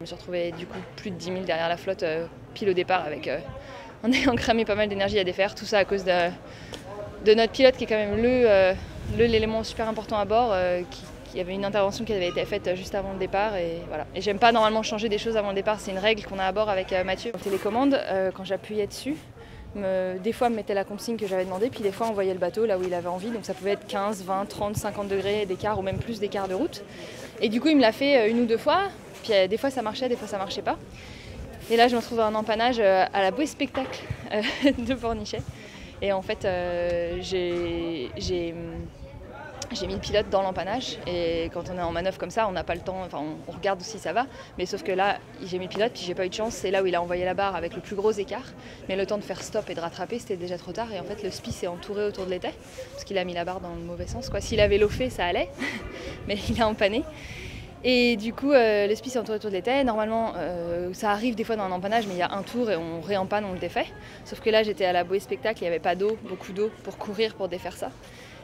Je me suis retrouvée du coup plus de 10 000 derrière la flotte, pile au départ, en ayant cramé pas mal d'énergie à défaire. Tout ça à cause de notre pilote qui est quand même l'élément super important à bord, qui avait une intervention qui avait été faite juste avant le départ. Et voilà. Et j'aime pas normalement changer des choses avant le départ, c'est une règle qu'on a à bord avec Mathieu. En télécommande, quand j'appuyais dessus, des fois me mettait la consigne que j'avais demandé, puis des fois envoyait le bateau là où il avait envie, donc ça pouvait être 15, 20, 30, 50 degrés d'écart ou même plus d'écart de route. Et du coup il me l'a fait une ou deux fois, puis des fois ça marchait, des fois ça marchait pas. Et là je me retrouve dans un empannage à la Bouée Spectacle de Pornichet. Et en fait j'ai mis le pilote dans l'empannage, et quand on est en manœuvre comme ça, on n'a pas le temps, enfin on regarde aussi ça va, mais sauf que là j'ai mis le pilote, puis j'ai pas eu de chance, c'est là où il a envoyé la barre avec le plus gros écart, mais le temps de faire stop et de rattraper c'était déjà trop tard, et en fait le spi s'est entouré autour de l'étai, parce qu'il a mis la barre dans le mauvais sens, quoi. S'il avait loffé ça allait, mais il a empanné. Et du coup, le spi s'est entouré autour de l'étai. Normalement, ça arrive des fois dans un empannage, mais il y a un tour et on réempanne, on le défait. Sauf que là, j'étais à la Bouée Spectacle, il n'y avait pas d'eau, beaucoup d'eau pour courir, pour défaire ça.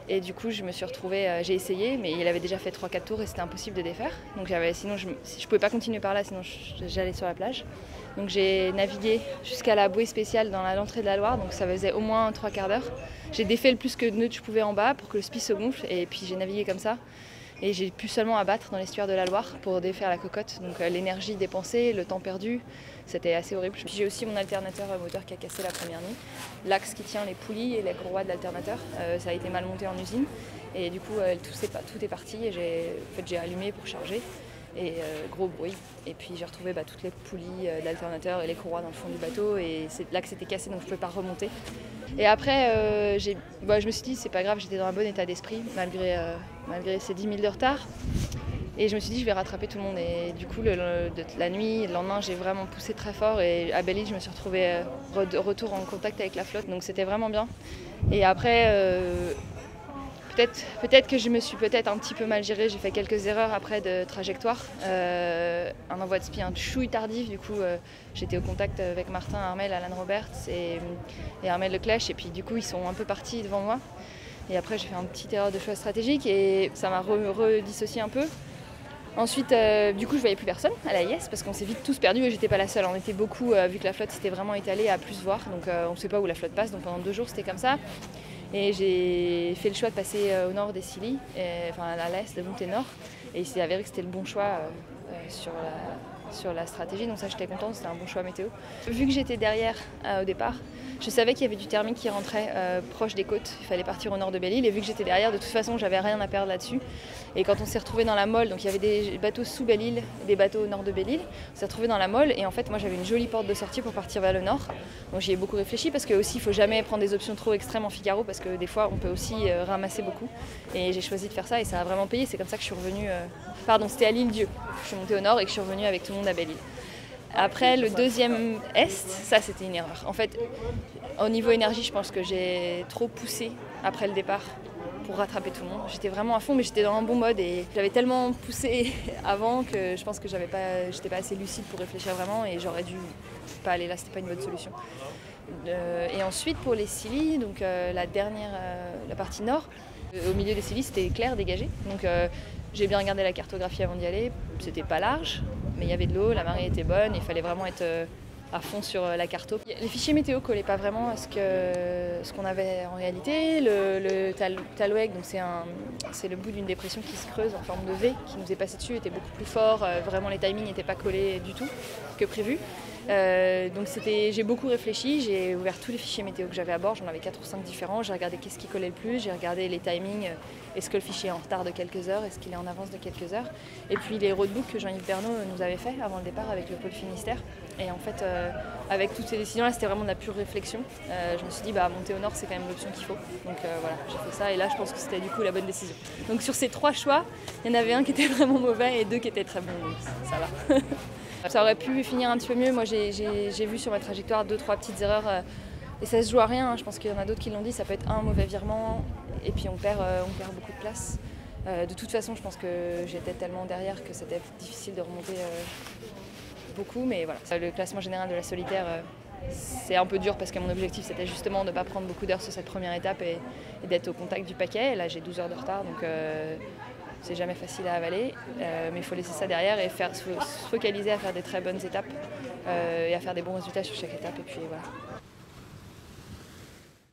Et du coup, je me suis retrouvée, j'ai essayé, mais il avait déjà fait 3-4 tours et c'était impossible de défaire. Donc sinon, je pouvais pas continuer par là, sinon j'allais sur la plage. Donc j'ai navigué jusqu'à la bouée spéciale dans l'entrée de la Loire, donc ça faisait au moins 3/4 d'heure. J'ai défait le plus que de nœuds que je pouvais en bas pour que le spi se gonfle, et puis j'ai navigué comme ça. Et j'ai pu seulement abattre dans l'estuaire de la Loire pour défaire la cocotte. Donc l'énergie dépensée, le temps perdu, c'était assez horrible. Puis j'ai aussi mon alternateur moteur qui a cassé la première nuit. L'axe qui tient les poulies et les courroies de l'alternateur, ça a été mal monté en usine. Et du coup, tout est parti, et j'ai allumé pour charger. Et gros bruit. Et puis j'ai retrouvé toutes les poulies de l'alternateur et les courroies dans le fond du bateau, et c'est là que c'était cassé, donc je ne pouvais pas remonter. Et après, je me suis dit c'est pas grave, j'étais dans un bon état d'esprit malgré ces 10 000 de retard. Et je me suis dit je vais rattraper tout le monde. Et du coup la nuit, le lendemain, j'ai vraiment poussé très fort, et à Belle-Île je me suis retrouvée retour en contact avec la flotte, donc c'était vraiment bien. Et après peut-être que je me suis un petit peu mal gérée, j'ai fait quelques erreurs après de trajectoire. Un envoi de spi un chouille tardif, du coup j'étais au contact avec Martin Armel, Alan Roberts et Armel Leclèche, et puis du coup ils sont un peu partis devant moi. Et après j'ai fait une petite erreur de choix stratégique et ça m'a redissocié un peu. Ensuite, du coup, je voyais plus personne à la IS parce qu'on s'est vite tous perdus, et j'étais pas la seule. On était beaucoup, vu que la flotte s'était vraiment étalée à plus voir, donc on sait pas où la flotte passe. Donc pendant 2 jours, c'était comme ça. Et j'ai fait le choix de passer au nord des Scilly, à l'est, de monter nord. Et il s'est avéré que c'était le bon choix sur la stratégie, donc ça j'étais contente, c'était un bon choix météo. Vu que j'étais derrière au départ, je savais qu'il y avait du thermique qui rentrait proche des côtes, il fallait partir au nord de Belle-Île, et vu que j'étais derrière, de toute façon j'avais rien à perdre là-dessus. Et quand on s'est retrouvé dans la Molle, donc il y avait des bateaux sous Belle-Île, des bateaux au nord de Belle-Île, on s'est retrouvé dans la Molle, et en fait moi j'avais une jolie porte de sortie pour partir vers le nord. Donc j'y ai beaucoup réfléchi, parce que aussi il faut jamais prendre des options trop extrêmes en Figaro, parce que des fois on peut aussi ramasser beaucoup. Et j'ai choisi de faire ça, et ça a vraiment payé, c'est comme ça que je suis revenue, c'était à l'Île-Dieu. Je suis montée au nord et que je suis revenue avec tout le monde à Belle-Île. Après, le deuxième est, ça c'était une erreur. En fait, au niveau énergie, je pense que j'ai trop poussé après le départ pour rattraper tout le monde. J'étais vraiment à fond, mais j'étais dans un bon mode, et j'avais tellement poussé avant que je pense que j'étais pas assez lucide pour réfléchir vraiment, et j'aurais dû pas aller là, c'était pas une bonne solution. Et ensuite pour les Scilly, donc la partie nord, au milieu des Scilly c'était clair, dégagé. Donc j'ai bien regardé la cartographie avant d'y aller, c'était pas large, mais il y avait de l'eau, la marée était bonne, il fallait vraiment être à fond sur la carto. Les fichiers météo collaient pas vraiment à ce qu'on avait en réalité. Le Talweg, donc c'est le bout d'une dépression qui se creuse en forme de V, qui nous est passé dessus, était beaucoup plus fort, vraiment les timings n'étaient pas collés du tout que prévu. Donc j'ai beaucoup réfléchi, j'ai ouvert tous les fichiers météo que j'avais à bord, j'en avais 4 ou 5 différents, j'ai regardé qu'est-ce qui collait le plus, j'ai regardé les timings, est-ce que le fichier est en retard de quelques heures, est-ce qu'il est en avance de quelques heures, et puis les roadbooks que Jean-Yves Bernot nous avait fait avant le départ avec le pôle Finistère. Et en fait, avec toutes ces décisions-là, c'était vraiment de la pure réflexion. Je me suis dit, monter au nord, c'est quand même l'option qu'il faut. Donc voilà, j'ai fait ça, et là, je pense que c'était du coup la bonne décision. Donc sur ces 3 choix, il y en avait un qui était vraiment mauvais et 2 qui étaient très bons, donc ça va. Ça aurait pu finir un petit peu mieux. Moi, j'ai vu sur ma trajectoire 2-3 petites erreurs, et ça se joue à rien, hein. Je pense qu'il y en a d'autres qui l'ont dit, ça peut être un mauvais virement, et puis on perd beaucoup de place. De toute façon, je pense que j'étais tellement derrière que c'était difficile de remonter beaucoup, mais voilà. Le classement général de la solitaire, c'est un peu dur parce que mon objectif c'était justement de ne pas prendre beaucoup d'heures sur cette première étape et d'être au contact du paquet. Là j'ai 12 heures de retard, donc c'est jamais facile à avaler, mais il faut laisser ça derrière et se focaliser à faire des très bonnes étapes et à faire des bons résultats sur chaque étape. Et puis voilà.